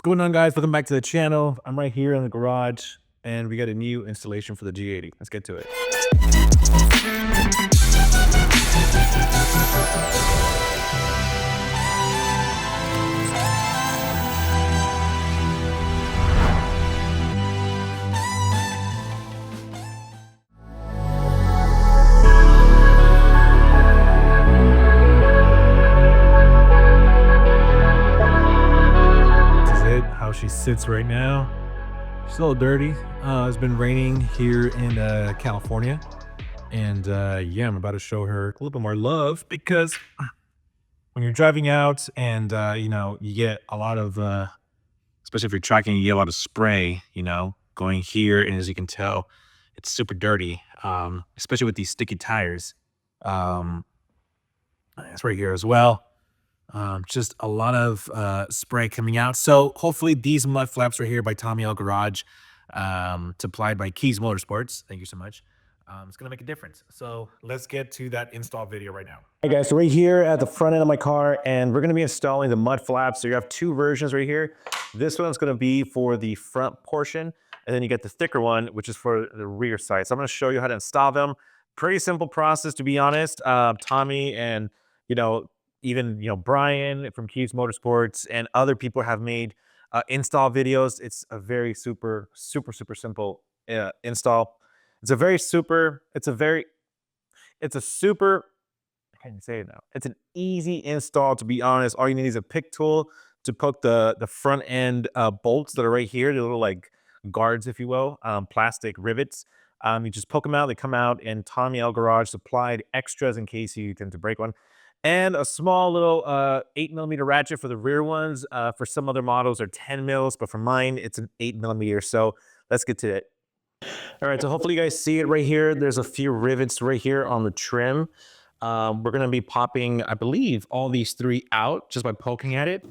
Going on, guys? Welcome back to the channel. I'm right here in the garage and we got a new installation for the G80. Let's get to it. How she sits right now. She's a little dirty. It's been raining here in California, and yeah, I'm about to show her a little bit more love because when you're driving out and you know, you get a lot of especially if you're tracking, you get a lot of spray, you know, going here, and as you can tell, it's super dirty, especially with these sticky tires. It's right here as well. Just a lot of spray coming out. So hopefully these mud flaps right here by dAHLer Garage, supplied by Kies Motorsports, thank you so much, it's gonna make a difference. So let's get to that install video right now. Hey guys, so right here at the front end of my car, and we're gonna be installing the mud flaps. So you have two versions right here. This one's gonna be for the front portion, and then you get the thicker one, which is for the rear side. So I'm gonna show you how to install them. Pretty simple process, to be honest. Tommy and even Brian from Kies Motorsports and other people have made install videos. It's a very super simple install. It's a super, I can't say it now. It's an easy install, to be honest. All you need is a pick tool to poke the front end bolts that are right here, the little like guards, if you will, plastic rivets. You just poke them out, they come out, and dAHLer Garage supplied extras in case you tend to break one. And a small little 8mm ratchet for the rear ones. For some other models are 10 mils, but for mine, it's an 8mm. So let's get to it. All right, so hopefully you guys see it right here. There's a few rivets right here on the trim. We're gonna be popping, I believe, all these three out just by poking at it.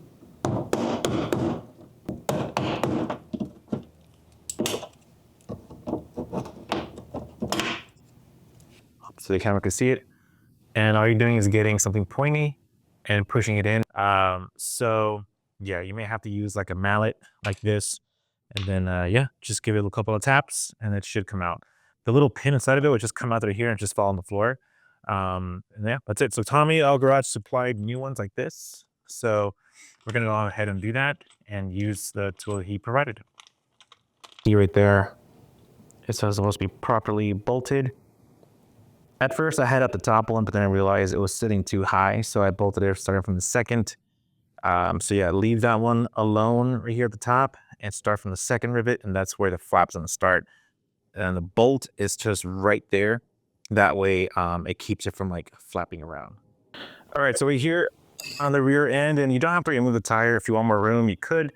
So the camera can see it. And all you're doing is getting something pointy and pushing it in. So yeah, you may have to use like a mallet like this. And then yeah, just give it a couple of taps and it should come out. The little pin inside of it would just come out right here and just fall on the floor. And yeah, that's it. So dAHLer Garage supplied new ones like this. So we're gonna go ahead and do that and use the tool he provided. See right there, it says it's supposed to be properly bolted. At first I had up the top one, but then I realized it was sitting too high, so I bolted it starting from the second. So yeah, leave that one alone right here at the top and start from the second rivet, and that's where the flap's gonna start. And the bolt is just right there. That way it keeps it from like flapping around. All right, so we're here on the rear end, and you don't have to remove the tire. If you want more room, you could.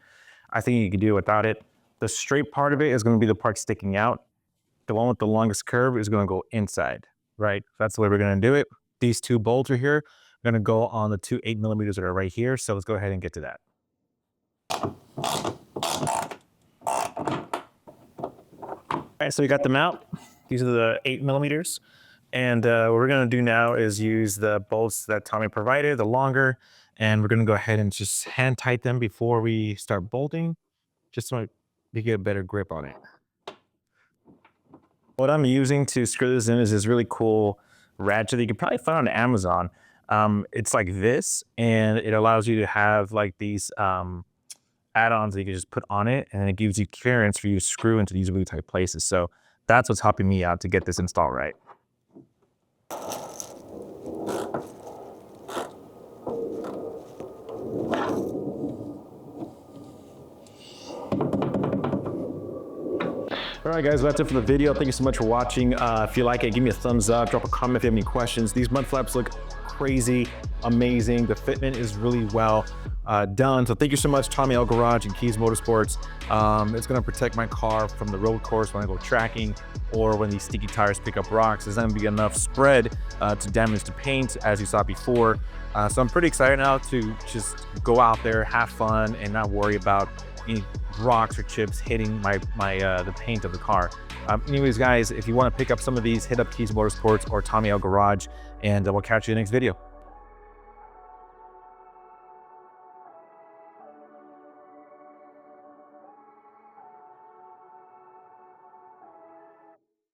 I think you could do it without it. The straight part of it is gonna be the part sticking out. The one with the longest curve is gonna go inside. Right, that's the way we're gonna do it. These two bolts are here. We're gonna go on the two 8mm that are right here. So let's go ahead and get to that. All right, so we got them out. These are the 8mm. And what we're gonna do now is use the bolts that Tommy provided, the longer, and we're gonna go ahead and just hand tighten them before we start bolting, just so we get a better grip on it. What I'm using to screw this in is this really cool ratchet that you can probably find on Amazon. It's like this, and it allows you to have like these add-ons that you can just put on it, and it gives you clearance for you to screw into these really tight places. So that's what's helping me out to get this installed right. All right, guys, that's it for the video. Thank you so much for watching. If you like it, give me a thumbs up, drop a comment if you have any questions. These mud flaps look crazy, amazing. The fitment is really well done. So thank you so much, dAHLer Garage and Kies Motorsports. It's gonna protect my car from the road course when I go tracking, or when these sticky tires pick up rocks. There's not gonna be enough spread to damage the paint, as you saw before. So I'm pretty excited now to just go out there, have fun, and not worry about any rocks or chips hitting the paint of the car. Anyways, guys, if you want to pick up some of these, hit up Kies Motorsports or dAHLer Garage, and we'll catch you in the next video.